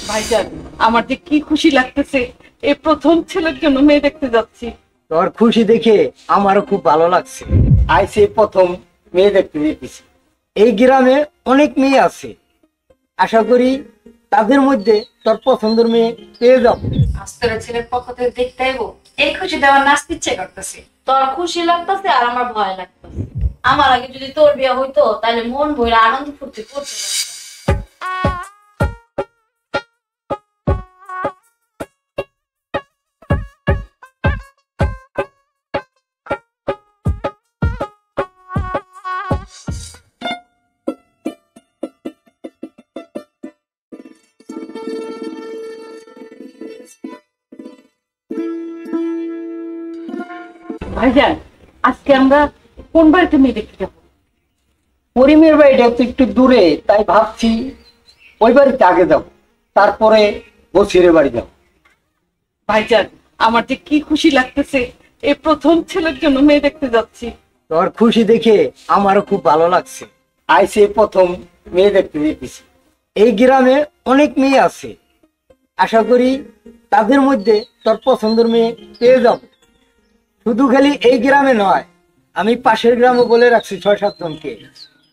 ভাইজান, আমার যে কি খুশি লাগতেছে, এই প্রথম ছেলের জন্য মেয়ে দেখতে যাচ্ছি। তোর খুশি দেখে আমারও খুব ভালো লাগছে। আইসে প্রথম মেয়ে দেখতে যেতেছি। এই গ্রামে অনেক মেয়ে আছে, আশা করি তাদের মধ্যে তোর পছন্দের মেয়ে পেয়ে যাবো। আজকের ছেলের পক্ষ থেকে দেখতে আইবো, এই খুশি দেওয়ার নাচতে ইচ্ছে করতেছে। তোর খুশি লাগতেছে আর আমার ভয় লাগতেছে। আমার আগে যদি তোর বিয়ে হইতো তাহলে মন ভরে আনন্দ ফুর্তি করতে পারতাম। ভাইজান, আজকে আমরা কোন বাড়িতে মেয়ে দেখতে যাবো? পরিমের বাড়িটা তো একটু দূরে, তাই ভাবছি ওই বাড়িতে আগে যাব, তারপরে বসিরের বাড়ি যাব। ভাইজান, আমার যে কি খুশি লাগতেছে, এই প্রথম ছেলের জন্য মেয়ে দেখতে যাচ্ছি। তোর খুশি দেখে আমারও খুব ভালো লাগছে। আইসে প্রথম মেয়ে দেখতে যেতেছি। এই গ্রামে অনেক মেয়ে আছে, আশা করি তাদের মধ্যে তোর পছন্দের মেয়ে পেয়ে যাব। শুধু খালি এই গ্রামে নয়, আমি পাশের গ্রামও বলে রাখছি ৬-৭ জনকে।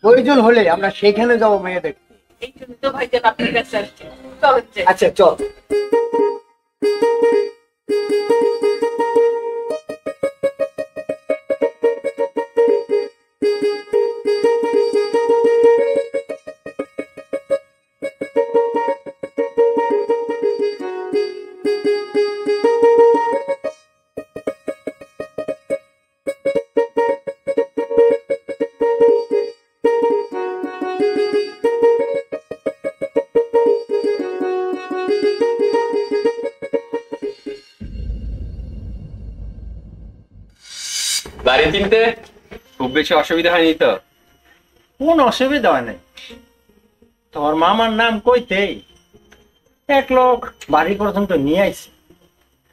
প্রয়োজন হলে আমরা সেখানে যাবো মেয়ে দেখতে। এই জন্য তো ভাইজান আপনার কাছে আসছি। চলেন যাই। আচ্ছা চল। বাড়ি চিনতে খুব বেশি অসুবিধা হয়নি তো? কোন অসুবিধা হয় নাই। তোর মামার নাম কইতেই এক লোক বাড়ি পর্যন্ত নিয়ে আইছে,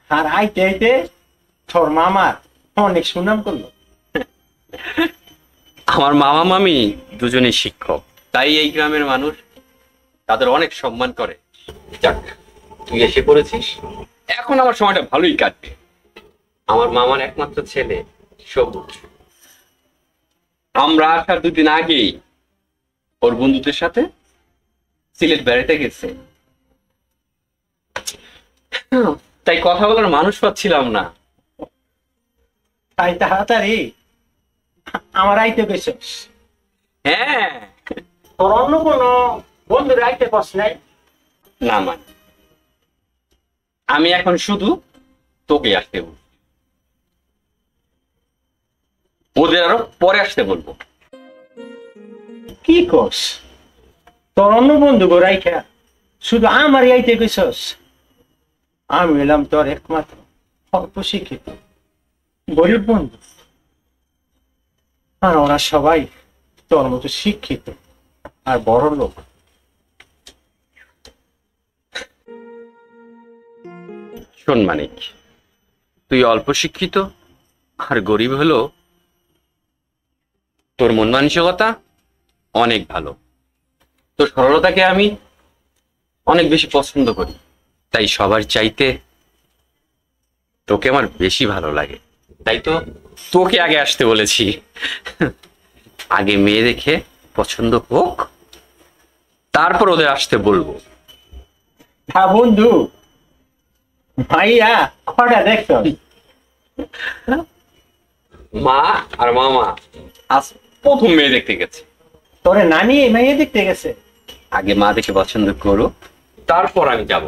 আর আইতে আইতে তোর মামার অনেক সুনাম করলো। আমার মামা মামি দুজনেই শিক্ষক, তাই এই গ্রামের মানুষ তাদের অনেক সম্মান করে। যাক, তুই এসে পড়েছিস, এখন আমার সময়টা ভালোই কাটবে। আমার মামার একমাত্র ছেলে সবুজ, আমরা আসার 2 দিন আগেই ওর বন্ধুদের সাথে সিলেট বেড়াতে গেছে, তাই কথা বলার মানুষ পাচ্ছিলাম না। তাই তাড়াতাড়ি আমার আইতে গেছিস? হ্যাঁ। তোর অন্য কোনো বন্ধুর আইতে কস নাই? না মানে, আমি এখন শুধু তোকে আসতে বলবো, ওদের আরো পরে আসতে বলবো। কি কস? তোর অন্য বন্ধু গো রাইখা শুধু আমার আইতে গেছস? আমি এলাম তোর একমাত্র অল্প শিক্ষিত গরিব বন্ধু, আর ওরা সবাই তোর মতো শিক্ষিত আর বড় লোক। শোন মানিক, তুই অল্প শিক্ষিত আর গরিব হলো, তোর মন মানসিকতা অনেক ভালো, তোর সরলতাকে আমি অনেক বেশি পছন্দ করি, তাই সবার চাইতে তোকে আমার বেশি ভালো লাগে। তাই তো তোকে আগে আসতে বলেছি। আগে মেয়ে দেখে পছন্দ হোক, তারপর ওদের আসতে বলবো। হ্যাঁ বন্ধু, ভাইয়া কটা দেখছ? মা আর মামা আজ প্রথম মেয়ে দেখতে গেছে। তোরে নানি মেয়ে দেখতে গেছে? আগে মা দেখে পছন্দ করো, তারপর আমি যাব।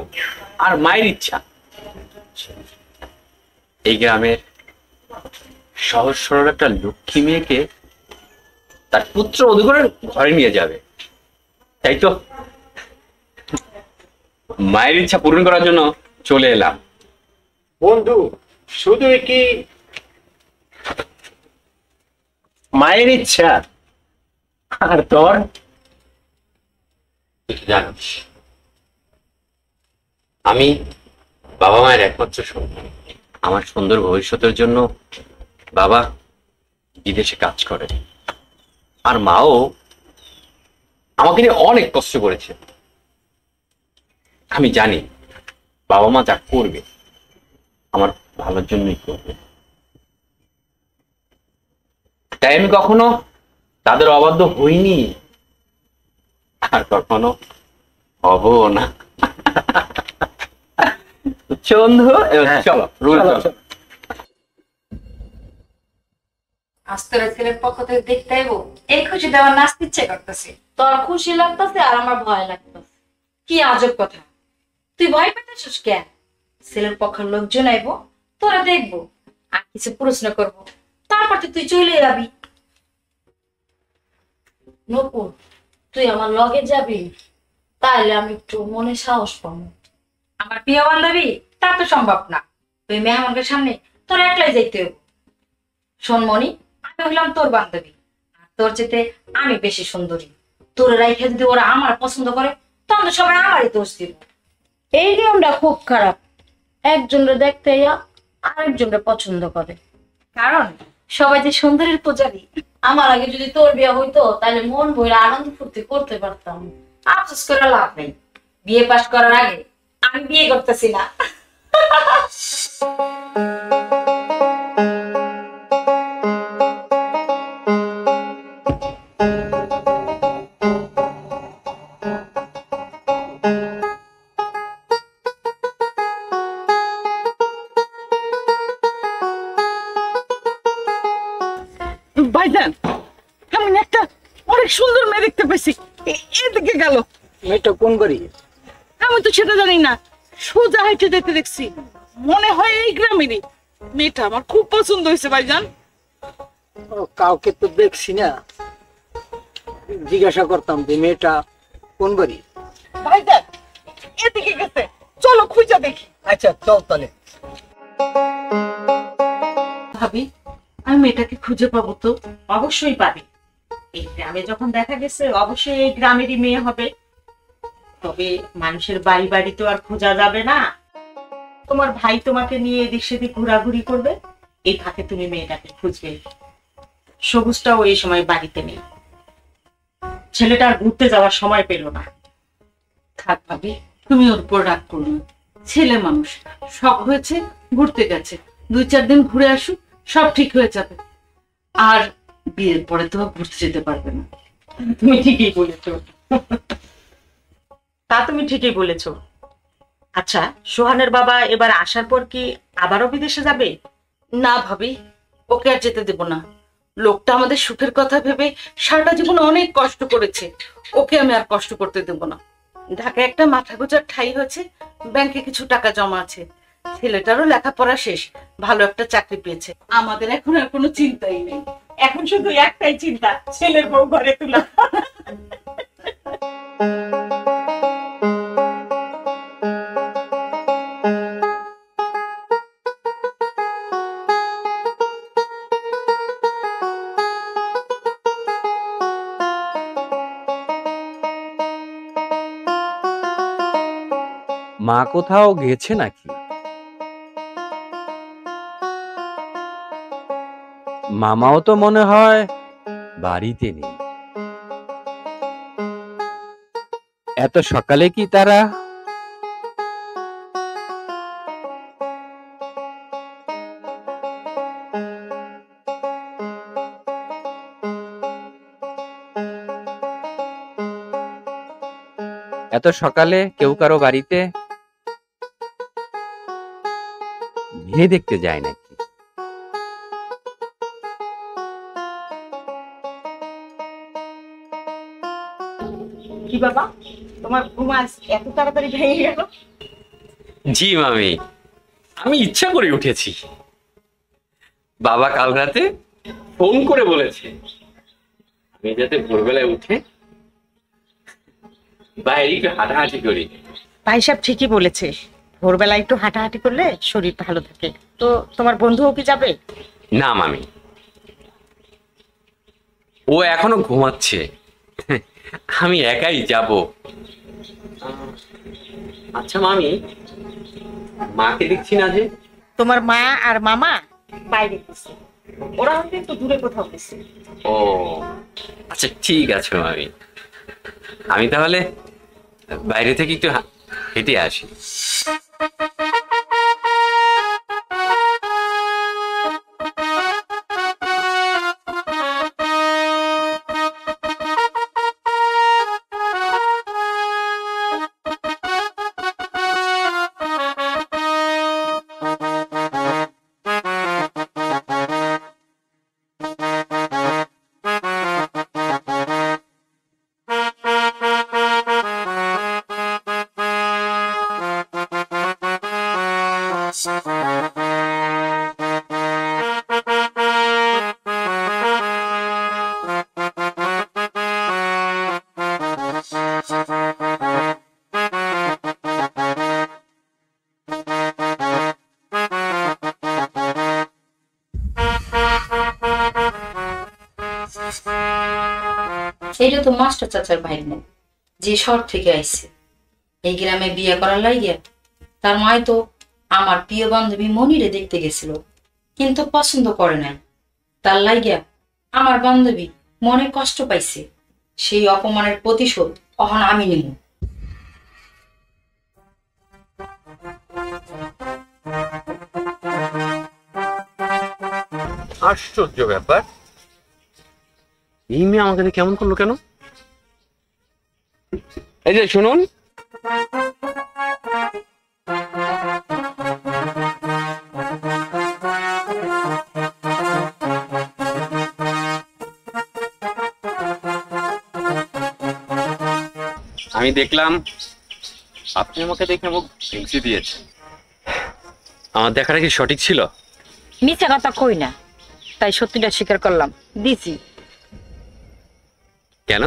আর মায়ের ইচ্ছা এই গ্রামের সহজ সরল একটা লক্ষ্মী মেয়েকে তার পুত্র অধিকারের ঘরে নিয়ে যাবে, তাই তো মায়ের ইচ্ছা পূরণ করার জন্য চলে এলাম। বন্ধু, শুধু কি মায়ের ইচ্ছা আর তোর? জানিস, আমি বাবা মায়ের একমাত্র সন্তান। আমার সুন্দর ভবিষ্যতের জন্য বাবা বিদেশে কাজ করে, আর মাও আমাকে নিয়ে অনেক কষ্ট করেছে। আমি জানি বাবা মা যা করবে আমার ভালোর জন্যই করবে, তাই আমি কখনো তাদের অবাধ্য হইনি আর কখনো হব না। বন্ধু চলো রুমে চলো। আজ তোর ছেলের পক্ষ থেকে দেখতে আইবো, এই খুশি দেওয়ার নাচতে ইচ্ছে করতেছে। তোর খুশি লাগতেছে আর আমার ভয় লাগতেছে। কি আজব কথা, তুই ভয় পেতেছিস কেন? ছেলের পক্ষের লোকজন আইবো, তোরা দেখবো আর কিছু প্রশ্ন করবো, তারপর তো তুই চলে যাবি। নকুল, তুই আমার লগে যাবি, তাইলে আমি একটু মনে সাহস পাবো। আমার প্রিয় বান্ধবী, তা তো সম্ভব না। তুই মেহমানদের সামনে তোর একলাই যাইতে হবে। শোন মনি, আমি হইলাম তোর বান্ধবী, আর তোর চেতে আমি বেশি সুন্দরী। তোর রাইখে যদি ওরা আমার পছন্দ করে, তখন তো সবাই আমারই দোষ দিব। এই নিয়মটা খুব খারাপ, একজনরে দেখতে আরেকজনরে পছন্দ করে, কারণ সবাই যে সুন্দরীর পূজারী। আমার আগে যদি তোর বিয়ে হইতো, তাহলে মন ভরে আনন্দ ফুর্তি করতে পারতাম। আফসোস করে লাভ নেই, বিয়ে পাশ করার আগে আমি বিয়ে করতেছি না। ভাইজান, আমি না একটা অনেক সুন্দর মেয়ে দেখতে পেয়েছি, এদিকে গেল। মেয়েটা কোন বাড়ি? আমি তো সেটা জানি না, সোজা হাইটে যেতে দেখছি, মনে হয় এই গ্রামেরই। মেয়েটা আমার খুব পছন্দ হয়েছে ভাইজান। কাউকে তো দেখছি না, জিজ্ঞাসা করতাম যে মেয়েটা কোন বাড়ি। ভাইজান এদিকে গেছে, চলো খুঁজে দেখি। আচ্ছা চল তাহলে। ভাবি, আমি মেয়েটাকে খুঁজে পাবো তো? অবশ্যই পাবি, এই গ্রামে যখন দেখা গেছে অবশ্যই এই গ্রামেরই মেয়ে হবে। তবে মানুষের বাড়ি বাড়ি তো আর খোঁজা যাবে না, তোমার ভাই তোমাকে নিয়ে এদিক সেদিক ঘোরাঘুরি করবে, এই ফাঁকে তুমি মেয়েটাকে খুঁজবে। সবুজটাও এই সময় বাড়িতে নেই, ছেলেটা আর ঘুরতে যাওয়ার সময় পেল না। থাক ভাবি, তুমি ওর উপর রাগ করো না, ছেলে মানুষ, শখ হয়েছে, ঘুরতে গেছে, 2-4 দিন ঘুরে আসুক, সব ঠিক হয়ে যাবে। আর বিয়ের পরে তো ঘুরতে যেতে পারবে না। তুমি ঠিকই বলেছো, তা তুমি ঠিকই বলেছো। আচ্ছা, সোহানের বাবা এবার আসার পর কি আবারও বিদেশে যাবে? না ভাবি, ওকে আর যেতে দেব না। লোকটা আমাদের সুখের কথা ভেবে সারাটা জীবন অনেক কষ্ট করেছে, ওকে আমি আর কষ্ট করতে দেব না। ঢাকায় একটা মাথা গোজার ঠাঁই হয়েছে, ব্যাংকে কিছু টাকা জমা আছে, ছেলেটারও লেখাপড়া শেষ, ভালো একটা চাকরি পেয়েছে। আমাদের এখন আর কোনো চিন্তাই নেই, এখন শুধু একটাই চিন্তা, ছেলের বউ ঘরে তোলা। মা কোথাও গেছে নাকি? মামাও তো মনে হয় বাড়িতে নেই। এত সকালে কি তারা? এত সকালে কেউ কারো বাড়িতে মেয়ে দেখতে যায় নাকি? কি বাবা, তোমার ঘুম আজ এত তাড়াতাড়ি ভেঙে গেল? জি মামি, আমি ইচ্ছা করে উঠেছি। বাবা কাল রাতে ফোন করে বলেছে আমি যাতে ভোরবেলায় উঠে বাইরে একটু হাঁটাহাঁটি করি। ভাই সাহেব ঠিকই বলেছে, ভোরবেলা একটু হাঁটাহাঁটি করলে শরীর ভালো থাকে। তো তোমার বন্ধুও কি যাবে? না মামি, ও এখনো ঘুমাচ্ছে, আমি একাই যাব। আচ্ছা মামি, মাকে দেখছি না যে? তোমার মা আর মামা বাইরে গেছে, ওরা হয়তো একটু দূরে কোথাও গেছে। ও আচ্ছা ঠিক আছে মামি, আমি তাহলে বাইরে থেকে একটু হেঁটে আসি। এইটা তো মাস্টার চাচার ভাগ্নে, যে শহর থেকে আইছে এই গ্রামে বিয়ে করার লাগিয়া। তার মায় তো আমার প্রিয় বান্ধবী মনিরে দেখতে গেছিল, কিন্তু পছন্দ করে নাই। তার লাগিয়া আমার বান্ধবী মনে কষ্ট পাইছে। সেই অপমানের প্রতিশোধ অহন আমি নিব। আশ্চর্য ব্যাপার, এই মেয়ে আমাকে দেখে কেমন করলো কেন? এই যে শুনুন, আমি দেখলাম আপনি আমাকে দেখে মুখ ভেঙচি দিয়েছেন। আমার দেখাটা কি সঠিক ছিল? মিথ্যা কথা কই না, তাই সত্যিটা স্বীকার করলাম, দিছি। কেন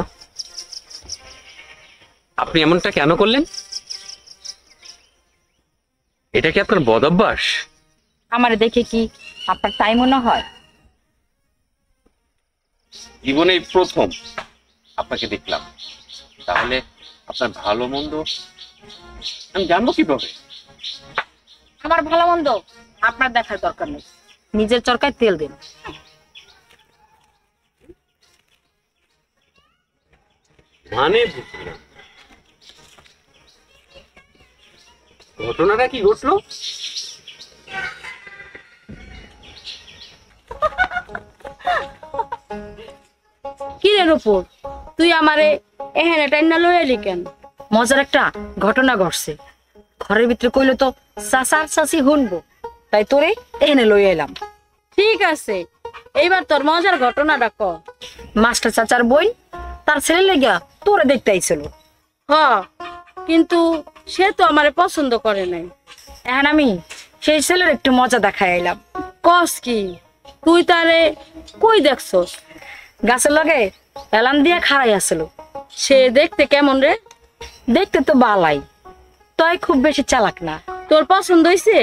আপনি এমনটা কেন করলেন? এটা কি আপনার বদ অভ্যাস? আমার দেখে কি আপনার তাই মনে হয়? জীবনে এই প্রথম আপনাকে দেখলাম, তাহলে আপনার ভালো মন্দ আমি জানবো কিভাবে? আমার ভালো মন্দ আপনার দেখার দরকার নেই, নিজের চরকায় তেল দিন। মানে বুঝলাম, ঘটনাটা কি ঘটলো? কি রে রূপুর, তুই আমারে এখানে টাইনা লই এলি কেন? মজার একটা ঘটনা ঘটছে। ঘরের ভিতরে কইলো তো চাচার চাচি শুনবো, তাই তোরে এনে লই এলাম। ঠিক আছে, এইবার তোর মজার ঘটনাটা ক। মাস্টার চাচার বই তার ছেলে লেগা তোরে দেখতে আইছিল। হ, কিন্তু সে তো আমারে পছন্দ করে নাই। এখন আমি সেই ছেলের একটু মজা দেখাই আইলাম। কস কি, তুই তারে কই দেখছস? গাছের লগে এলান দিয়া খাড়াই আসলো। সে দেখতে কেমন রে? দেখতে তো বালাই, তাই খুব বেশি চালাক না। তোর পছন্দ হইছে?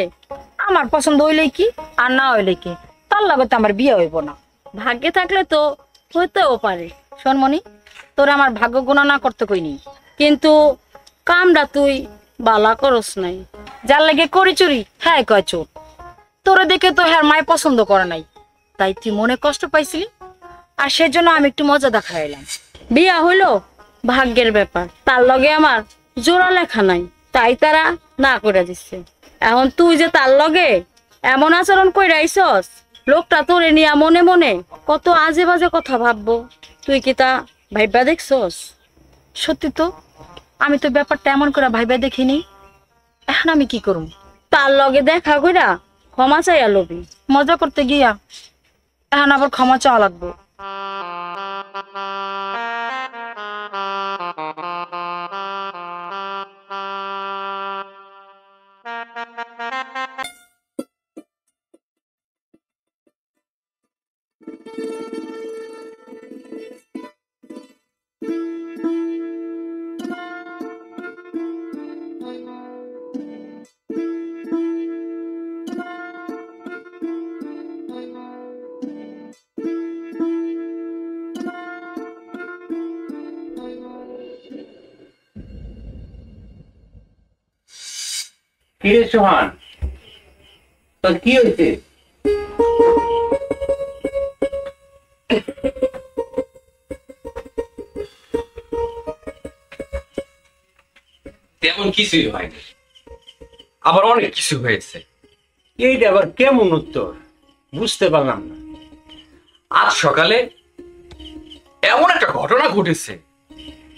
আমার পছন্দ হইলে কি আর না হইলে কি, তার লগে তো আমার বিয়ে হইব না। ভাগ্যে থাকলে তো হইতেও পারে। শোনমণি, তোর আমার ভাগ্য গণনা করতে কইনি, কিন্তু কামটা তুই বালা করস নাই। যার লাগে করি চুরি হ্যাঁ কয় চোর। তোরে দেখে তো হ্যাঁ মায় পছন্দ করে নাই, তাই তুই মনে কষ্ট পাইছিলি, আর সেজন্য আমি একটু মজা দেখাইলাম। বিয়া হইলো ভাগ্যের ব্যাপার, তার লগে আমার জোড়া লেখা নাই, তাই তারা না করে দিচ্ছে। এখন তুই যে তার লগে এমন আচরণ কইরা আইছস, লোকটা তোরে নিয়া মনে মনে কত আজে বাজে কথা ভাববো, তুই কি তা ভাইবা দেখছস? সত্যি তো, আমি তো ব্যাপারটা এমন করে ভাইবা দেখিনি। এখন আমি কি করব? তার লগে দেখা কইরা ক্ষমা চাইয়া লবি। মজা করতে গিয়া এখন আবার ক্ষমা চাওয়া লাগবো। কিরে সোহান, তোর কি হয়েছে? তেমন কিছুই হয়নি, আবার অনেক কিছু হয়েছে। এইটা আবার কেমন উত্তর বুঝতে পারলাম না। আজ সকালে এমন একটা ঘটনা ঘটেছে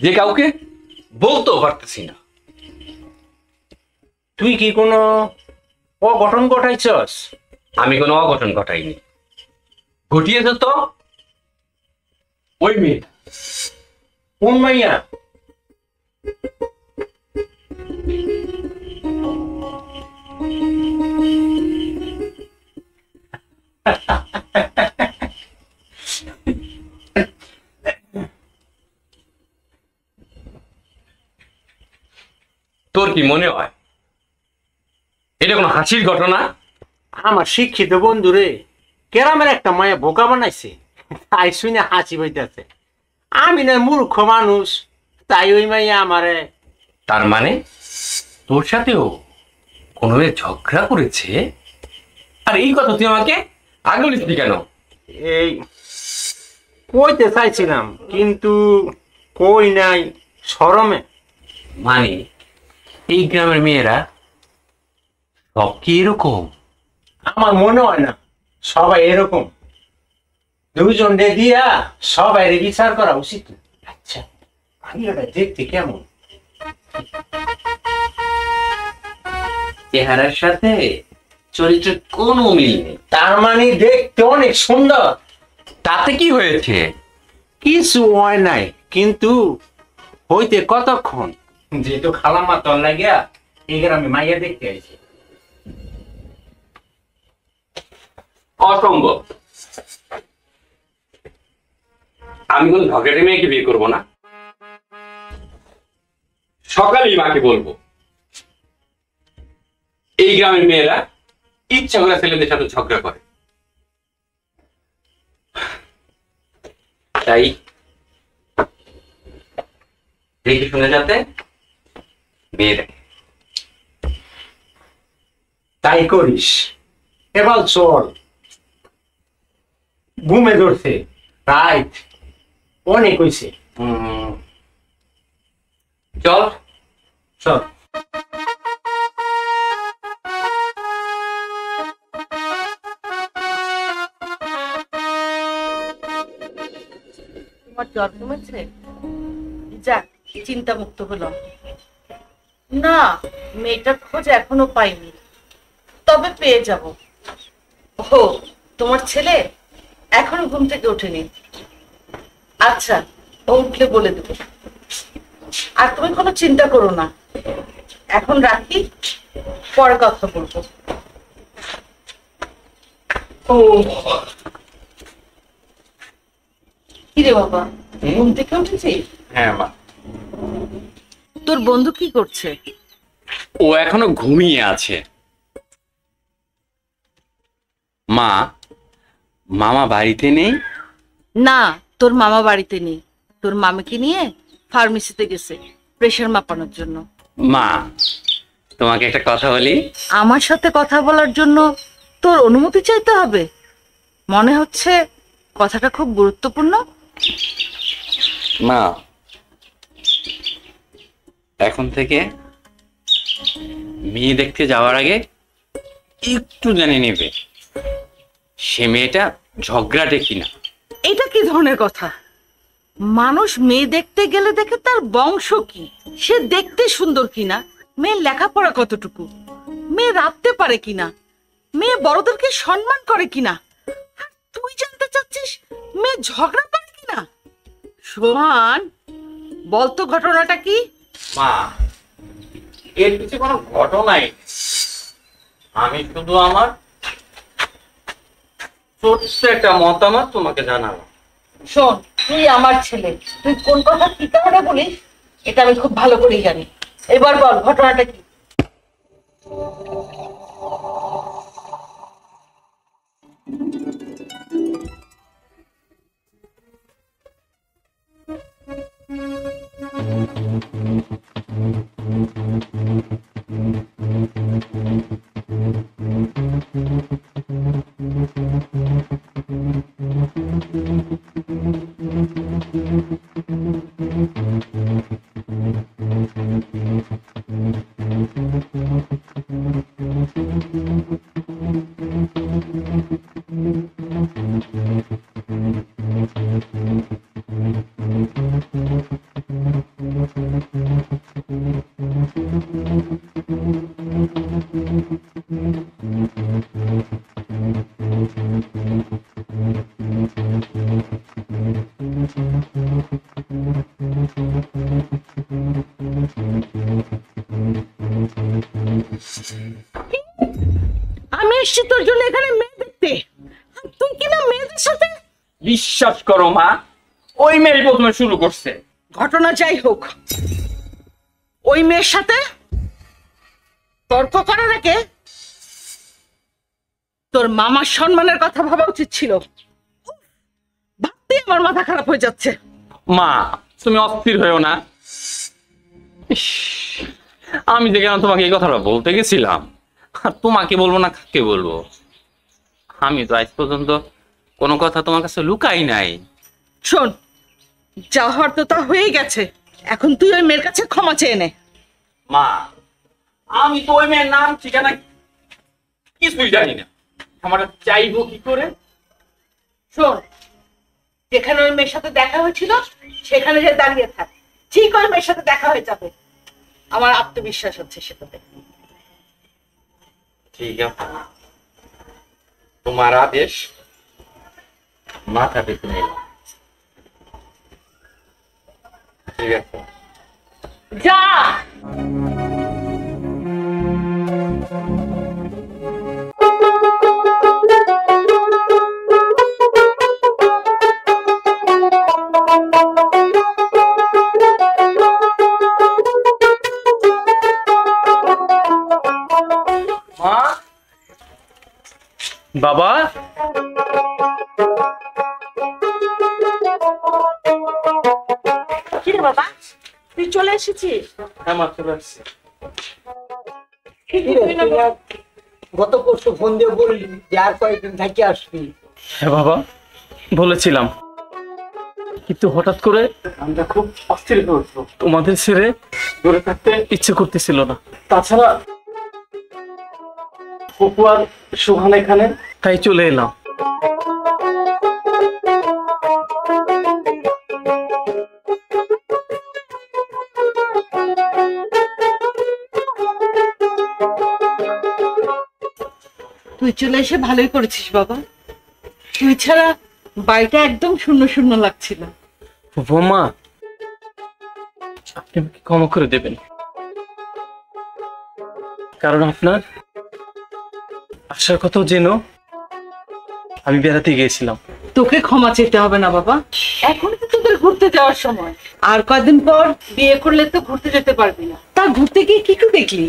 যে কাউকে বলতেও পারতেছি না। তুই কি কোনো অঘটন ঘটাইছস? আমি কোনো অঘটন ঘটাইনি, ঘটিয়েছে তো ওই মেয়ে। কোন মাইয়া? তোর কি মনে হয় এটা কোনো হাসির ঘটনা? আমার শিক্ষিত বন্ধুরে কেরামের একটা মায়া বোকা বানাইছে, তাই শুনে হাসি পাইতেছে। আমি না মূর্খ মানুষ, তাই ওই মাইয়া আমারে। তার মানে তোর সাথেও কোনো মেয়ে ঝগড়া করেছে? আর এই কথা তুই আমাকে আগে বলিসনি কেন? এই কইতে চাইছিলাম কিন্তু কই নাই শরমে। মানে এই গ্রামের মেয়েরা সব কি এরকম? আমার মনে হয় না সবাই এরকম। দুজন দিয়া সবাই বিচার করা উচিত। আচ্ছা মাইয়াটা দেখতে কেমন? চেহারার সাথে চরিত্রের কোনো মিল নেই। তার মানে দেখতে অনেক সুন্দর। তাতে কি হয়েছে? কিছু হয় নাই, কিন্তু হইতে কতক্ষণ? যেহেতু খালাম্মা তোর লাগিয়া এই গ্রামে মাইয়া দেখতে আইছে। অসম্ভব, আমি কোন ঝগড়াটে মেয়েকে বিয়ে করবো না। সকালেই মাকে বলবো এই গ্রামের মেয়েরা ইচ্ছা করে ছেলেদের সাথে ঝগড়া করে, তাই দেখে শুনে যাতে মেয়ে দেখে। তাই করিস। এবার চল, ঘুমে ধরছে, রাইট অনেক হইছে। চল চল। তোমার জ্বর কমেছে? যাক, চিন্তা মুক্ত হলাম। না, মেয়েটার খোঁজ এখনো পাইনি, তবে পেয়ে যাব। ও, তোমার ছেলে এখনো ঘুম থেকে ওঠেনি? আচ্ছা, ও উঠলে বলে দেবো। আর তুমি কোনো চিন্তা করো না, এখন রাখি, পরে কথা বলবো। ও কিরে বাবা, ঘুম থেকে উঠেছিস? হ্যাঁ মা। তোর বন্ধু কি করছে? ও এখনো ঘুমিয়ে আছে। মা, মামা বাড়িতে নেই? না, তোর মামা বাড়িতে নেই, তোর মামাকে নিয়ে ফার্মেসিতে গেছে প্রেশার মাপানোর জন্য। মা, তোমাকে একটা কথা বলি। আমার সাথে কথা বলার জন্য তোর অনুমতি চাইতে হবে? মনে হচ্ছে কথাটা খুব গুরুত্বপূর্ণ। মা, এখন থেকে মেয়ে দেখতে যাওয়ার আগে একটু জেনে নেবে সে মেয়েটা ঝগড়াটে কিনা। এটা কি ধরনের কথা? মানুষ মেয়ে দেখতে গেলে দেখে তার বংশ কি, সে দেখতে সুন্দর কিনা, মেয়ের লেখাপড়া কতটুকু, মেয়ে রাখতে পারে কিনা, মেয়ে বড়দেরকে সম্মান করে কিনা। আর তুই জানতে চাচ্ছিস মেয়ে ঝগড়া করে কিনা? সোহান, বলতো ঘটনাটা কি? মা, এর পিছনে কোনো ঘটনাই নেই। আমি শুধু আমার ছোট্ট একটা মতামত তোমাকে জানাবো। শোন, তুই আমার ছেলে, তুই কোন কথা কি কারণে বলিস এটা আমি খুব ভালো করেই জানি। এবার বল ঘটনাটা কি? আমি এসছি তোর জন্য এখানে মেয়ে দেখতে, আর তুই কিনা মেয়েদের সাথে। বিশ্বাস করো মা, ওই মেয়ে প্রথমে শুরু করছে। ঘটনা যাই হোক, ওই মেয়ের সাথে তর্ক করার আগে তোর মামার সম্মানের কথা ভাবা উচিত ছিল। ভাবতেই আমার মাথা খারাপ হয়ে যাচ্ছে। মা তুমি অস্থির হয়েও না। ইস, আমি যে কেন তোমাকে এই কথাটা বলতে গেছিলাম, আর তোমাকে বলবো না কাকে বলবো? আমি তো আজ পর্যন্ত কোনো কথা তোমার কাছে লুকাই নাই। শোন, যা হওয়ার তো তা হয়েই গেছে, এখন তুই ওই মেয়ের কাছে ক্ষমা চেয়ে নে। মা আমি তো ওই মেয়ের নাম ঠিকানা কিছুই জানি না, আমার চাইবো কি করে? শোন, যেখানে ওই মেয়ের সাথে দেখা হয়েছিল সেখানে যে দাঁড়িয়ে থাক, ঠিক ওই মেয়ের সাথে দেখা হয়ে যাবে। আমার আত্মবিশ্বাস হচ্ছে সেটাতে। ঠিক আছে, তোমার আদেশ মাথা পেতে নিলাম। ঠিক আছে, যা। মা, বাবা, কিরে বাবা, তুই চলে এসেছিস? হ্যাঁ মা চলে আসছি। গত পরশু ফোন দিয়ে বললি যে আর কয়েকদিন থাকি আসবি। হ্যাঁ বাবা, বলেছিলাম, কিন্তু হঠাৎ করে আমরা খুব অস্থির হয়ে উঠলো। তোমাদের ছেড়ে দূরে থাকতে ইচ্ছে করতেছিল না। তাছাড়া পপু আর সুহান এখানে, তাই চলে এলাম। তুই চলে এসে ভালোই করেছিস বাবা। তুই ছাড়া বাড়িটা একদম শূন্য শূন্য লাগছিল। বৌমা, আপনি আমাকে ক্ষমা করে দেবেন, কারণ আপনার আসার কথাও যেন আমি বেড়াতে গিয়েছিলাম। তোকে ক্ষমা চেতে হবে না বাবা, এখন তো তোদের ঘুরতে যাওয়ার সময়। আর কয়েকদিন পর বিয়ে করলে তো ঘুরতে যেতে পারবি না। তা ঘুরতে গিয়ে কি কি দেখলি?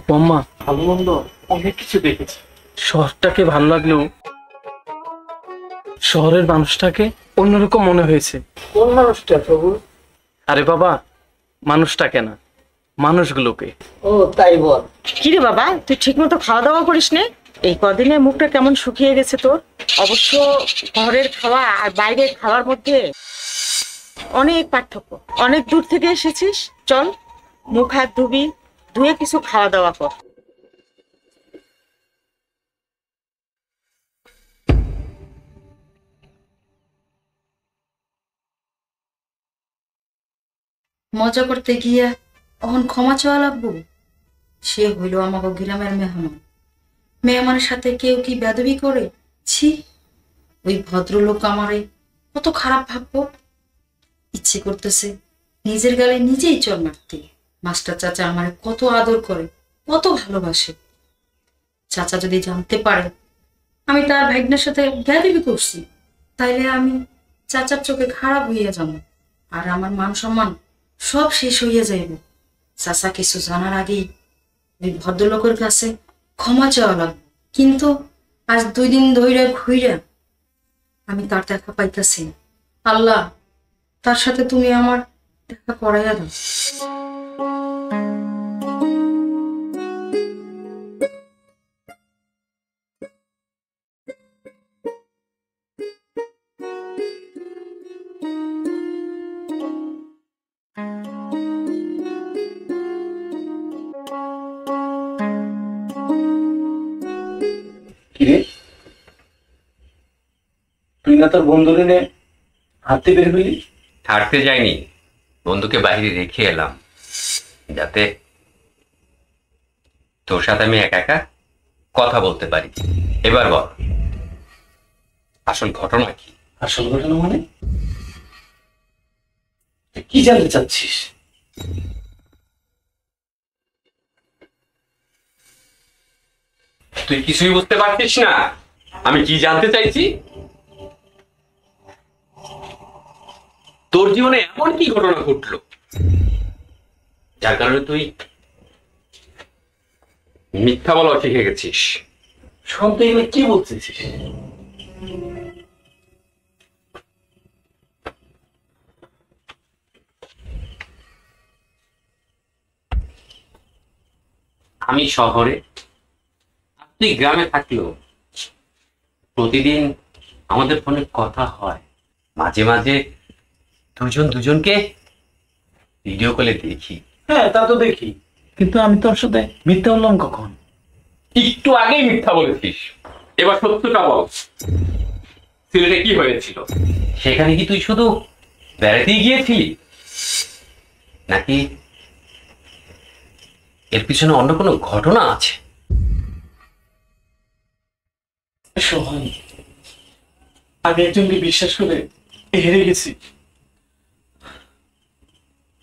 বৌমা, ভালো মন্দ অনেক কিছু দেখেছি। শহরটাকে ভালো লাগলেও শহরের মানুষটাকে অন্যরকম মনে হয়েছে। কোন মানুষটা প্রভু? আরে বাবা, মানুষটাকে না, মানুষগুলোকে। ও তাই বল। কিরে বাবা, তুই ঠিক মতো খাওয়া দাওয়া করিস নে? এই কদিনে মুখটা কেমন শুকিয়ে গেছে তোর। অবশ্য ঘরের খাওয়া আর বাইরের খাওয়ার মধ্যে অনেক পার্থক্য। অনেক দূর থেকে এসেছিস, চল মুখ হাত ধুবি, ধুয়ে কিছু খাওয়া দাওয়া কর। মজা করতে গিয়া অহন ক্ষমা চাওয়া লাগবো? সে হইল আমাকে গ্রামের মেহমান, মেহমানের সাথে কেউ কি বেদবি করে? ছি, ওই ভদ্রলোক আমারে কত খারাপ ভাববো। ইচ্ছে করতেছে নিজের গালে নিজেই চর মারতে। মাস্টার চাচা আমারে কত আদর করে, কত ভালোবাসে। চাচা যদি জানতে পারে আমি তার ভাগ্নের সাথে বেদবি করছি, তাইলে আমি চাচার চোখে খারাপ হইয়া যাব, আর আমার মান সম্মান সব শেষ হইয়া যাইব। চাচা কিছু জানার আগেই ওই ভদ্রলোকের কাছে ক্ষমা চাওয়া লাগবে। কিন্তু আজ 2 দিন ধইরা ঘুইরা আমি তার দেখা পাইতাছি না। আল্লাহ, তার সাথে তুমি আমার দেখা করাইয়া দাও। কিরে, তুই না তোর বন্ধুরে নিয়ে হাঁটতে বের হইলি? হাঁটতে যাইনি, বন্ধুকে বাইরে রেখে এলাম যাতে তোর সাথে আমি একা একা কথা বলতে পারি। এবার বল, আসল ঘটনা কি? আসল ঘটনা মানে তুই কি জানতে চাচ্ছিস? তুই কিছুই বুঝতে পারছিস না আমি কি জানতে চাইছি? তোর জীবনে এমন কি ঘটনা ঘটলো যার কারণে তুই মিথ্যা বলা শিখে গেছিস? শোন, তুই এগুলো কি বলতেছিস? আমি শহরে আর তুই গ্রামে থাকলেও প্রতিদিন আমাদের ফোনে কথা হয়, মাঝে মাঝে দুজন দুজনকে ভিডিও কলে দেখি। হ্যাঁ, তা তো দেখি, কিন্তু আমি তোর সাথে মিথ্যা বললাম কখন? একটু আগেই মিথ্যা বলেছিস, এবার সত্যটা বল। সিলেটে কি হয়েছিল? সেখানে কি তুই শুধু বেড়াতেই গিয়েছিলি, নাকি এর পিছনে অন্য কোনো ঘটনা আছে? সোহান, আমি একজনকে বিশ্বাস করে হেরে গেছি।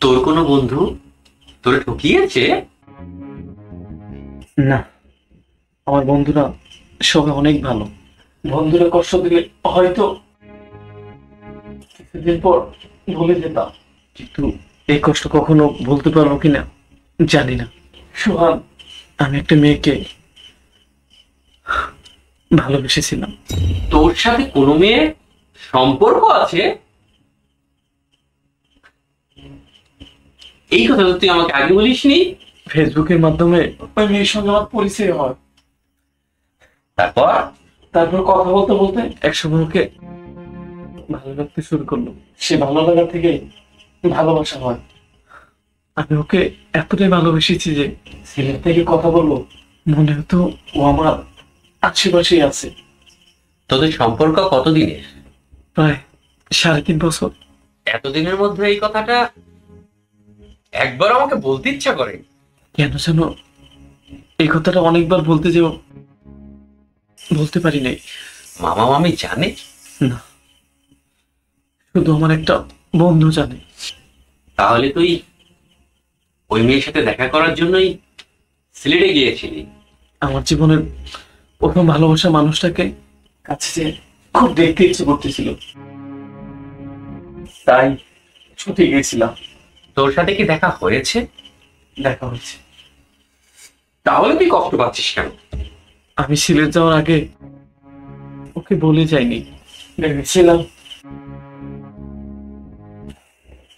তোর কোনো বন্ধু তোরে ঠকিয়েছে? না, আমার বন্ধুরা সবাই অনেক ভালো। বন্ধুরা কষ্ট দিলে হয়তো কিছুদিন পর ভুলে যেতাম, কিন্তু এই কষ্ট কখনো বলতে পারবো কিনা জানি না। সোহান, আমি একটা মেয়েকে ভালোবেসেছিলাম। তোর সাথে কোনো মেয়ে সম্পর্ক আছে? এই কথা তো তুই আমাকে আগে বলিসনি। ফেসবুকের মাধ্যমে ওই মেয়ের সঙ্গে আমার পরিচয় হয়। তারপর কথা বলতে বলতে একসময় ওকে ভালো লাগতে শুরু করলো। সে ভালো লাগা থেকে ভালোবাসা হয়। আমি ওকে এতটাই ভালোবেসেছি যে ছেলের থেকে কথা বলবো মনে হতো ও আমার আশেপাশেই আছে। তোদের সম্পর্ক কতদিনের? প্রায় 3.5 বছর। এতদিনের মধ্যে এই কথাটা একবার আমাকে বলতে ইচ্ছা করে। কেন যেন এই কথাটা অনেকবার বলতে যেও বলতে পারি নাই। মামা মামি জানে? না, শুধু আমার একটা বন্ধু জানে। তাহলে তুই ওই মেয়ের সাথে দেখা করার জন্যই সিলেটে গিয়েছিলি? আমার জীবনের প্রথম ভালোবাসা মানুষটাকে কাছে যে খুব দেখতে ইচ্ছে করতেছিল, তাই ছুটে গিয়েছিলাম। তোর সাথে কি দেখা হয়েছে? দেখা হয়েছে। তাহলে তুই কষ্ট পাচ্ছিস কেন? আমি সিলেট যাওয়ার আগে ওকে বলে যাইনি, ভেবেছিলাম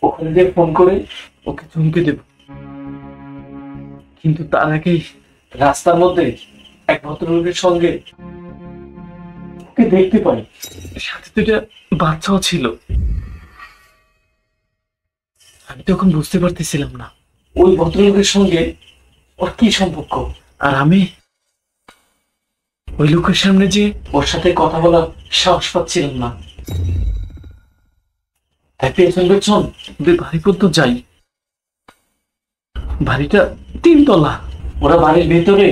ওখানে গিয়ে ফোন করে ওকে চমকে দেব। কিন্তু তার আগেই রাস্তার মধ্যে এক ভদ্রলোকের সঙ্গে ওকে দেখতে পাই, সাথে 2টা বাচ্চাও ছিল। আমি তখন বুঝতে পারতেছিলাম না ওই ভদ্রলোকের সঙ্গে ওর কি সম্পর্ক। আর আমি ওই লোকের সামনে যে ওর সাথে কথা বলার সাহস পাচ্ছিলাম না। তাই পেছন পেছন ওদের বাড়ি পর্যন্ত যাই। বাড়িটা 3 তলা। ওরা বাড়ির ভেতরে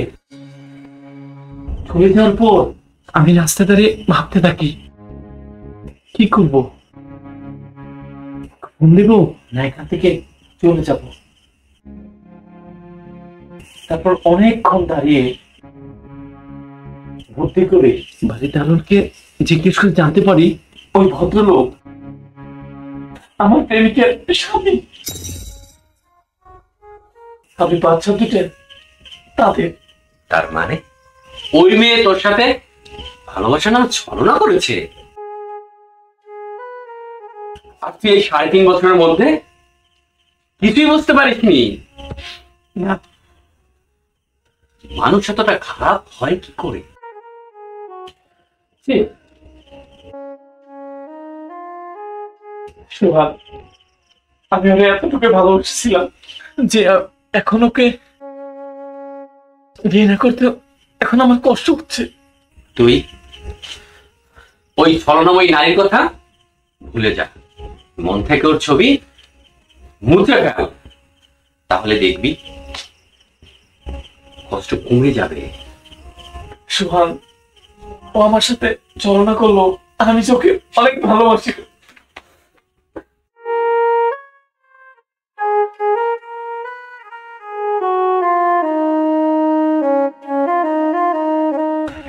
চলে যাওয়ার পর আমি রাস্তায় দাঁড়িয়ে ভাবতে থাকি কি করব, ফোন দেব না এখান থেকে চলে যাব। তারপর অনেকক্ষণ দাঁড়িয়ে বুদ্ধি করে বাড়ির দারোয়ানকে জিজ্ঞেস করে জানতে পারি ওই ভদ্রলোক আমার প্রেমিকের স্বামী। আমি বাচ্চা 2টা তাদের। তার মানে ওই মেয়ে তোর সাথে ভালোবাসা না ছলনা করেছে, আর তুই এই 3.5 বছরের মধ্যে কিছুই বুঝতে পারিসনি? না, মানুষ এতটা খারাপ হয় কি করে? সোহান, আমি ওরে এতটুকু ভালোবেসেছিলাম যে এখন ওকে বিয়ে না করতে এখন আমার কষ্ট হচ্ছে। তুই ওই ছলনাময়ী নারীর কথা ভুলে যা, মন থেকে ওর ছবি মুছে ফেল, তাহলে দেখবি কষ্ট কমে যাবে। সোহান, ও আমার সাথে ছলনা করলো, আমি ওকে অনেক ভালোবাসি।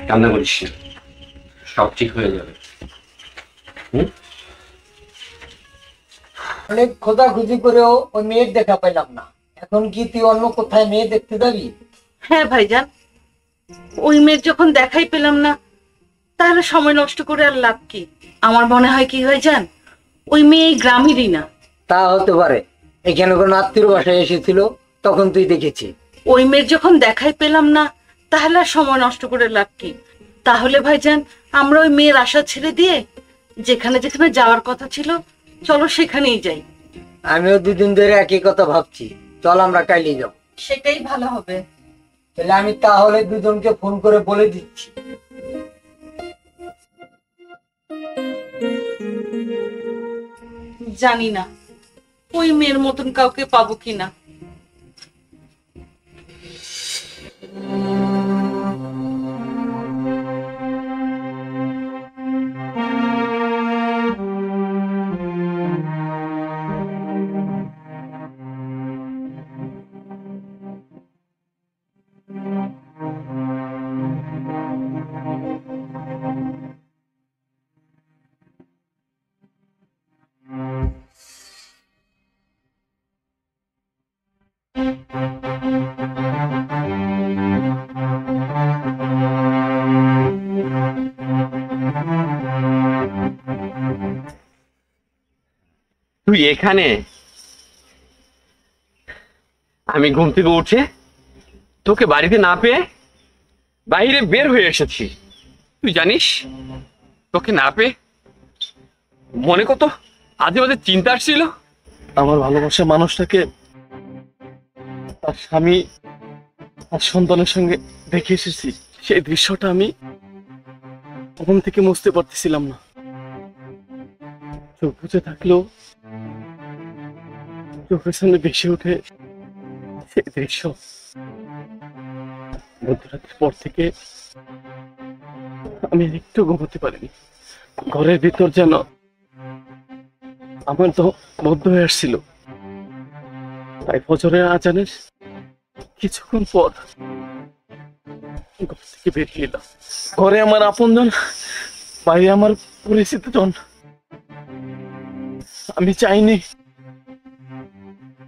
কান্না করিস না, সব ঠিক হয়ে যাবে। অনেক খোঁজাখুঁজি করেও ওই মেয়ের দেখা পেলাম না। এখন কি তুই অন্য কোথায় মেয়ে দেখতে যাবি? হ্যাঁ ভাইজান, ওই মেয়ের যখন দেখাই পেলাম না, তাহলে সময় নষ্ট করে আর লাভ কি? আমার মনে হয় কি ভাইজান, ওই মেয়ে এই গ্রামেরই না। তা হতে পারে, এখানে কোনো আত্মীয় বাসায় এসেছিল, তখন তুই দেখেছি। ওই মেয়ের যখন দেখাই পেলাম না, তাহলে আর সময় নষ্ট করে লাভ কি? তাহলে ভাইজান, আমরা ওই মেয়ের আশা ছেড়ে দিয়ে যেখানে যেখানে যাওয়ার কথা ছিল, চলো সেখানেই যাই। আমিও দুদিন ধরে একই কথা ভাবছি, চল আমরা কাইলেই যাব। সেটাই ভালো হবে। তাহলে আমি তাহলে দুজনকে ফোন করে বলে দিচ্ছি। জানি না ওই মেয়ের মতন কাউকে পাবো কিনা। তুই এখানে? আমি ঘুম থেকে উঠে তোকে বাড়িতে না পেয়ে বাইরে বের হয়ে এসেছি। তুই জানিস তোকে না পেয়ে মনে কত আজে বাজে চিন্তা আসছিল। আমার ভালোবাসার মানুষটাকে তার স্বামী আর সন্তানের সঙ্গে দেখে এসেছি, সেই দৃশ্যটা আমি তখন থেকে মুছতে পারতেছিলাম না। চোখ বুঝে থাকলেও চোখের সামনে ভেসে ওঠে সেই দৃশ্য। মধ্যরাতের পর থেকে আমি একটু ঘুমোতে পারিনি। ঘরের ভিতর যেন আমার তো বদ্ধ হয়ে আসছিল। তাই ফজরের আজানের কিছুক্ষণ পর ঘর থেকে বেরিয়ে এলাম। ঘরে আমার আপনজন, বাইরে আমার পরিচিত জন। আমি চাইনি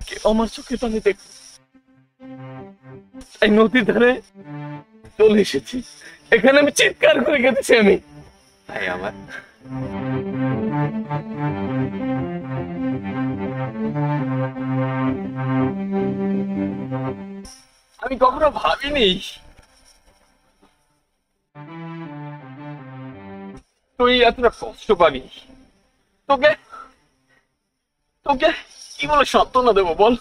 কেউ আমার চোখের পানি দেখ। তাই নদীর ধারে চলে এসেছি। এখানে আমি চিৎকার করে কেঁদেছি। আমি তাই আমার আমি কখনো ভাবিনি তুই এতটা কষ্ট পাবি। তোকে তোকে কি বলে সান্ত্বনা দেবো বল?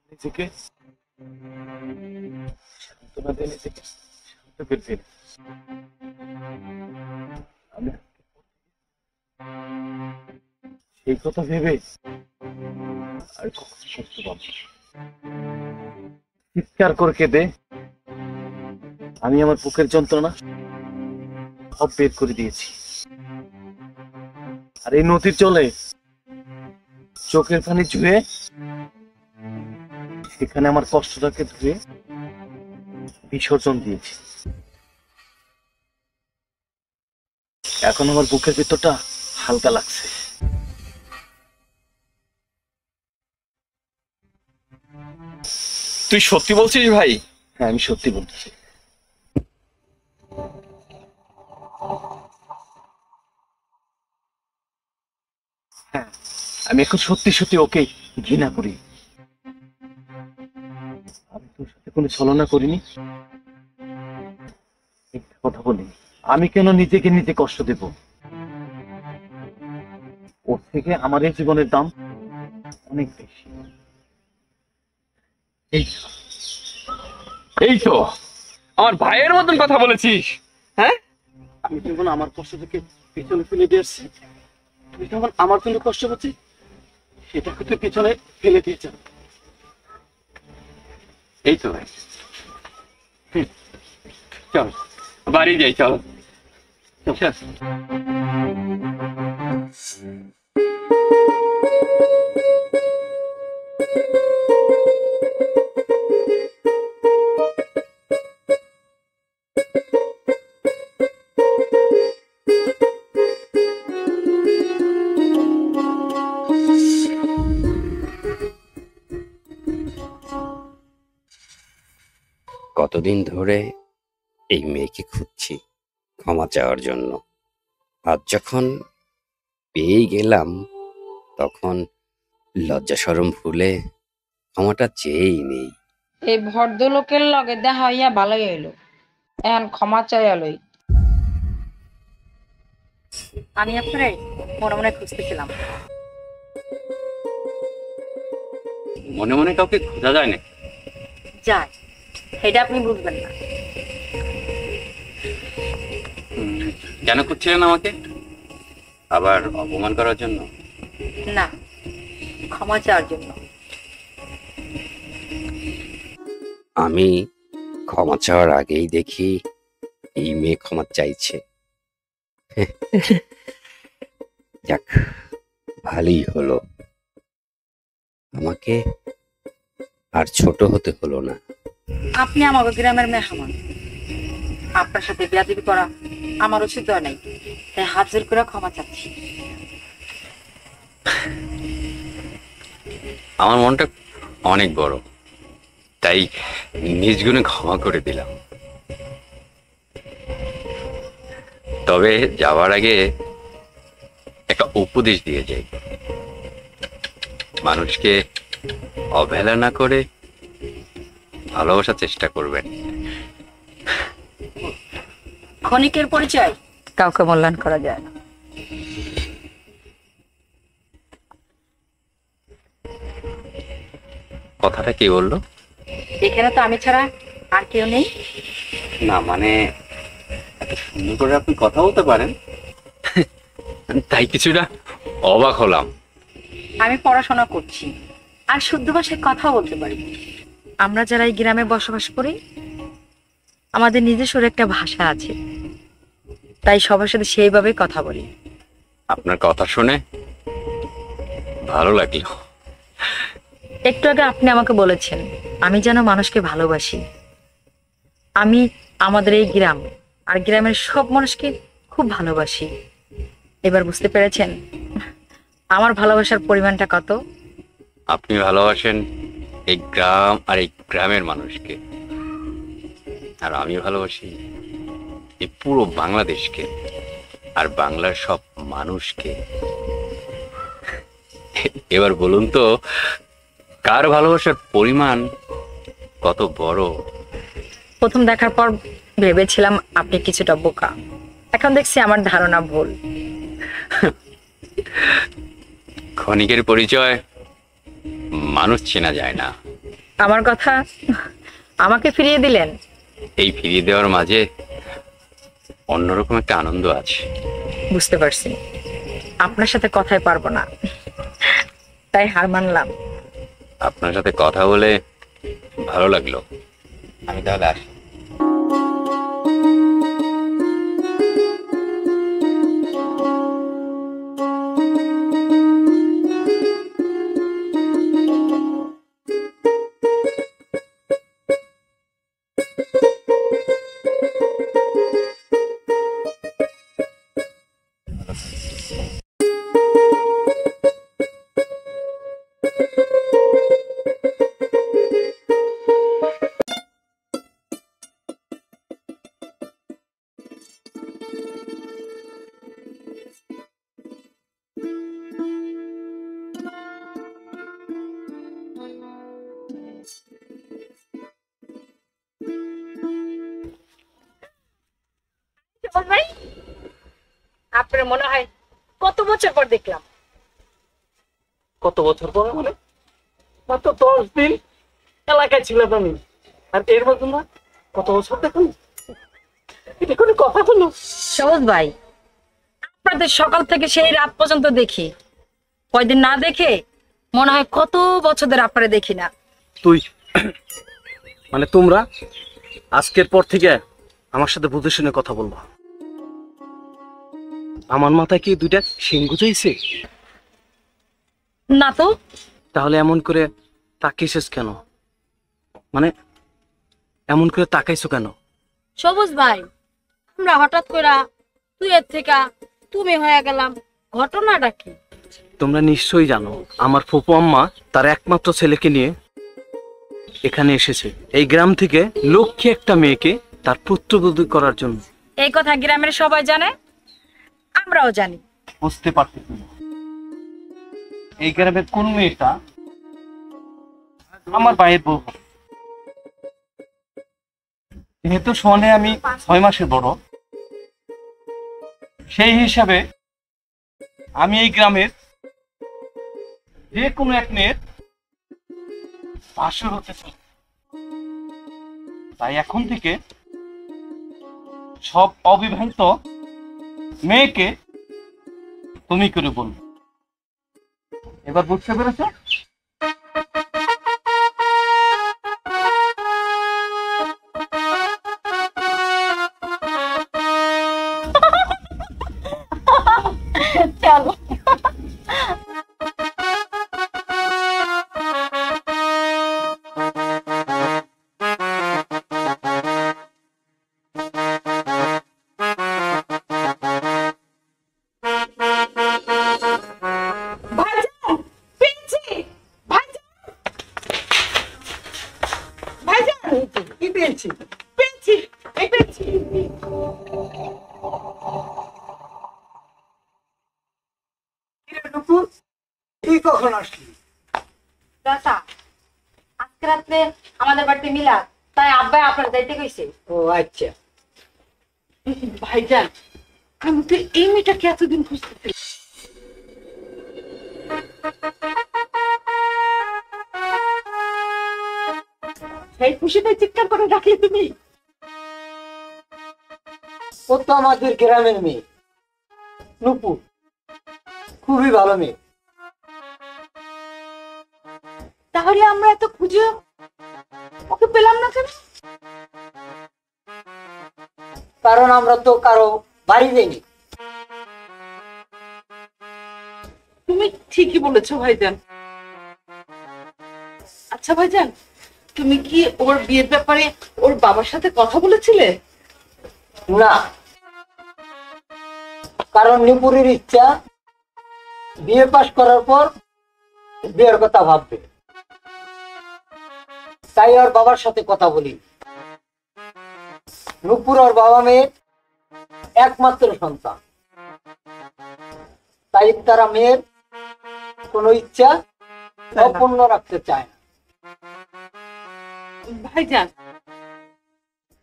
নিজেকে সান্ত্বনা দিয়ে নিজেকে শান্ত করতে আমি সেই কথা ভেবে আর কখনো কষ্ট পাবো। চিৎকার করে কেঁদে আমি আমার বুকের যন্ত্রণা সব বের করে দিয়েছি। আর এই নদীর জলে চোখের পানি ধুয়ে সেখানে আমার কষ্টটাকে ধুয়ে বিসর্জন দিয়েছি। এখন আমার বুকের ভিতরটা হালকা লাগছে। তুই সত্যি বলছিস ভাই? হ্যাঁ, আমি সত্যি বলতেছি। হ্যাঁ, আমি এখন সত্যি সত্যি ওকে ঘৃণা করি। আমি তোর সাথে কোনো ছলনা করিনি, একটা কথা বলি। আমি কেন নিজেকে নিজে কষ্ট দেব? ওর থেকে আমার এই জীবনের দাম অনেক বেশি। এই এই তো আমার ভাইয়ের মতন কথা বলেছিস। হ্যাঁ, আমি যখন আমার কষ্ট থেকে পিছনে ফেলে দিয়েছি, তুই যখন আমার জন্য কষ্ট করছিস সেটাকে তুই পিছনে ফেলে দিয়েছ। এই তো চল বাড়ি যাই, চল। কতদিন ধরে এই মেয়েকে খুঁজছি ক্ষমা চাওয়ার জন্য। আজ যখন পেয়ে গেলাম তখন লজ্জা শরম ভুলে ক্ষমাটা চেয়েই নেই। এই ভদ্রলোকের লগে দেখা হইয়া ভালোই হইলো, এখন ক্ষমা চাইয়ালই। আমি আপনারে মনে মনে খুঁজতেছিলাম। মনে মনে কাউকে খোঁজা যায় না। যায়, এটা আপনি বুঝবেন না। কেন খুঁজছিলেন আমাকে? আবার অপমান করার জন্য? না, ক্ষমা চাওয়ার জন্য। আমি ক্ষমা চাওয়ার আগেই দেখি এই মেয়ে ক্ষমা চাইছে। যাক, ভালোই হলো, আমাকে আর ছোট হতে হলো না। আপনি আমাকে গ্রামের মেহমান, আপনার সাথে বেয়াদবি করা আমার উচিত হয় নাই, তাই হাত জোর করে ক্ষমা চাচ্ছি। আমার মনটা অনেক বড়, তাই নিজ গুণে ক্ষমা করে দিলাম। তবে যাওয়ার আগে একটা উপদেশ দিয়ে যাই, মানুষকে অবহেলা না করে ভালোবাসার চেষ্টা করবেন। ক্ষণিকের পরিচয় কাউকে মূল্যায়ন করা যায় না। কথাটা কে বললো? এখানে তো আমি ছাড়া আর কেউ নেই। না মানে এত সুন্দর করে আপনি কথা বলতে পারেন, তাই কিছুটা অবাক হলাম। আমি পড়াশোনা করছি আর শুদ্ধ ভাষায় কথা বলতে পারি। আমরা যারা এই গ্রামে বসবাস করি আমাদের নিজস্ব একটা ভাষা আছে, তাই সবার সাথে সেইভাবে কথা বলি। আপনার কথা শুনে ভালো লাগলো। একটু আগে আপনি আমাকে বলেছেন আমি যেন মানুষকে ভালোবাসি। আমি আমাদের এই গ্রাম আর গ্রামের সব মানুষকে খুব ভালোবাসি। এবার বুঝতে পেরেছেন আমার ভালোবাসার পরিমাণটা কত? আপনি ভালোবাসেন এই গ্রাম আর এই গ্রামের মানুষকে, আর আমি ভালোবাসি এই পুরো বাংলাদেশকে আর বাংলার সব মানুষকে। এবার বলুন তো কার ভালোবাসার পরিমাণ কত বড়? প্রথম দেখার পর ভেবেছিলাম আপনি কিছুটা বোকা, এখন দেখছি আমার ধারণা ভুল। ক্ষণিকের পরিচয় মানুষ চেনা যায় না। আমার কথা আমাকে ফিরিয়ে দিলেন। এই ফিরিয়ে দেওয়ার মাঝে অন্যরকম একটা আনন্দ আছে। বুঝতে পারছি আপনার সাথে কথাই পারবো না, তাই হার মানলাম। আপনার সাথে কথা বলে ভালো লাগলো, আমি তাহলে আসি। আপনার মনে হয় কত বছর পর দেখলাম? কত বছর পরে মানে মাত্র 10 দিন। এলাকায় ছিলাম আমি, আর এর মধ্যে না কত বছর দেখুন, এটা কোনো কথা হলো? সবুজ ভাই, আপনাদের সকাল থেকে সেই রাত পর্যন্ত দেখি, কয়দিন না দেখে মনে হয় কত বছর ধরে আপনারা দেখি না। তুই মানে তোমরা আজকের পর থেকে আমার সাথে বুঝে শুনে কথা বলবো। আমার মাথায় কি দুইটা শিং গুজাইছে? না তো। তাহলে এমন করে তাকিয়েছিস কেন? মানে এমন করে তাকাইছো কেন? সবুজ ভাই, আমরা হঠাৎ করে তুই এর থেকে তুমি হয়ে গেলাম, ঘটনাটা কি? তোমরা নিশ্চয়ই জানো আমার ফুপু আম্মা তার একমাত্র ছেলেকে নিয়ে এখানে এসেছে এই গ্রাম থেকে লক্ষ্মী একটা মেয়েকে তার পুত্রবধূ করার জন্য। এই কথা গ্রামের সবাই জানে, আমরাও জানি। বুঝতে পারতেছি না এই গ্রামের কোন মেয়েটা আমার ভাইয়ের বউ হবে। যেহেতু শোনে আমি 6 মাসের বড়, সেই হিসাবে আমি এই গ্রামের যে কোনো এক মেয়ের ভাসুর হতে চাই। তাই এখন থেকে সব অবিবাহিত মেয়েকে তুমি করে বলবো। এবার বুঝতে পেরেছ? চলো। কি পেয়েছি? তুই কখন আসলি? চাচা, আজকে রাত্রে আমাদের বাড়িতে মিলাদ, তাই আব্বাই আপনার যাইতে কইছে। ও আচ্ছা। ভাইজান, আমি তো এই মেয়েটাকে এতদিন খুঁজতেছি। সেই খুশিতে চিৎকার করে ডাকলে তুমি? ও তো আমাদের গ্রামের মেয়ে, নুপুর, খুবই ভালো মেয়ে। তাহলে আমরা এত খুঁজে ওকে পেলাম না কেন? কারণ আমরা তো কারো বাড়ি যাইনি। তুমি ঠিকই বলেছো ভাইজান। আচ্ছা ভাইজান, তুমি কি ওর বিয়ের ব্যাপারে ওর বাবার সাথে কথা বলেছিলে? না, কারণ নিপুরের ইচ্ছা বিয়ে পাশ করার পর বিয়ের কথা ভাববে, তাই ওর বাবার সাথে কথা বলি। নুপুর ওর বাবা মেয়ের একমাত্র সন্তান, তাই তারা মেয়ের কোনো ইচ্ছা অপূর্ণ রাখতে চায় না। ভাইজান,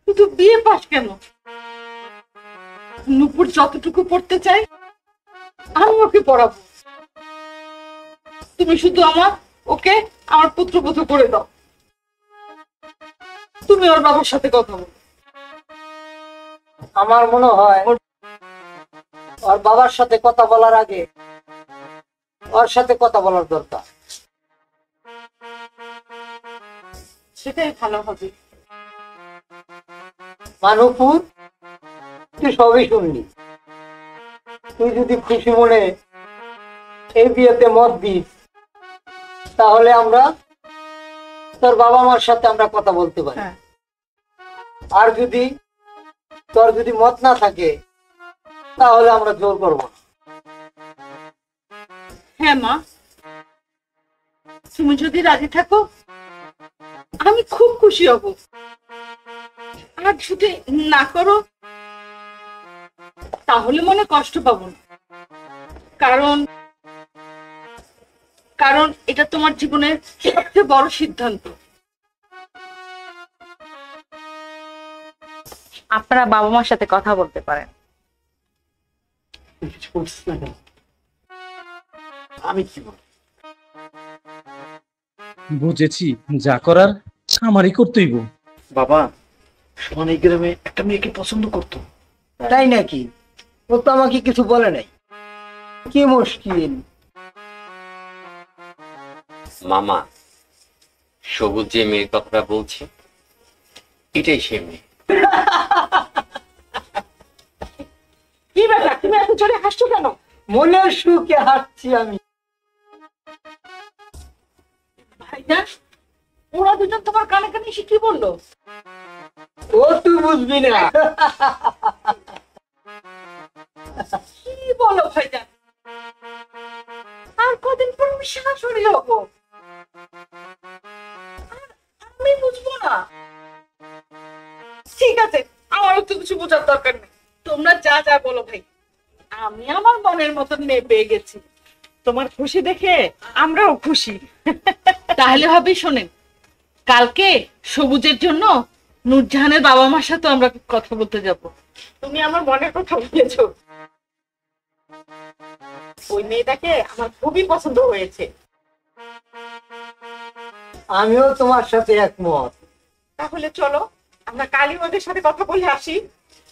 শুধু বিয়ে পাশ কেন, নুপুর যতটুকু পড়তে চায় আমি ওকে পড়াবো। তুমি শুধু ওকে আমার পুত্রবধূ করে দাও। তুমি ওর বাবার সাথে কথা বলো। আমার মনে হয় ওর বাবার সাথে কথা বলার আগে ওর সাথে কথা বলার দরকার। সেটাই ভালো হবে। মানুপুর, তুই সবই শুনলি। তুই যদি খুশি মনে এই বিয়েতে মত দিস, তাহলে আমরা তোর বাবা মার সাথে আমরা কথা বলতে পারি। আর যদি তোর যদি মত না থাকে, তাহলে আমরা জোর করবো না। হ্যাঁ মা, তুমি যদি রাজি থাকো আমি খুব খুশি হব। আর যদি না করো তাহলে মনে কষ্ট পাবো না, কারণ কারণ এটা তোমার জীবনের সবচেয়ে বড় সিদ্ধান্ত। আপনারা বাবা মার সাথে কথা বলতে পারেন। আমি কি বুঝেছি, যা করার আমারই করতেই গো। বাবা সুমন এই গ্রামে একটা মেয়েকে পছন্দ করতো। তাই নাকি? ও তো আমাকে কিছু বলে নাই। কি মুশকিল। মামা, সবুজ যে মেয়ের কথাটা বলছে এটাই সে মেয়ে। কি ব্যাপার, তুমি এত জোরে হাসছো কেন? মনের সুখে হাঁটছি আমি। ভাইজান, ওরা দুজন তোমার কানে কানে এসে কি বললো? ও তুই বুঝবি না। কি বলো ভাইজান? আর কদিন পর আমি শাশুড়ি হবো, আমি বুঝবো না? ঠিক আছে, আমারও তো কিছু বোঝার দরকার নেই। তোমরা যা যা বলো ভাই, আমি আমার মনের মতন মেয়ে পেয়ে গেছি। তোমার খুশি দেখে আমরাও খুশি। তাহলে ভাবি শোনেন, কালকে সবুজের জন্য নূরজাহানের বাবা মার সাথে আমরা কথা বলতে যাব। তুমি আমার মনের কথা বুঝেছো। ওই মেয়েটাকে আমার খুবই পছন্দ হয়েছে। আমিও তোমার সাথে একমত। তাহলে চলো আমরা কালই ওদের সাথে কথা বলে আসি।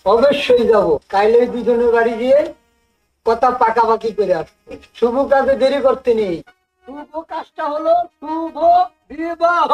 অবশ্যই যাব। কাইলে দুজনের বাড়ি গিয়ে কথা পাকাপাকি করে আসবো। শুভ কাজে দেরি করতে নেই। শুভ কাজটা হলো শুভ বিবাহ।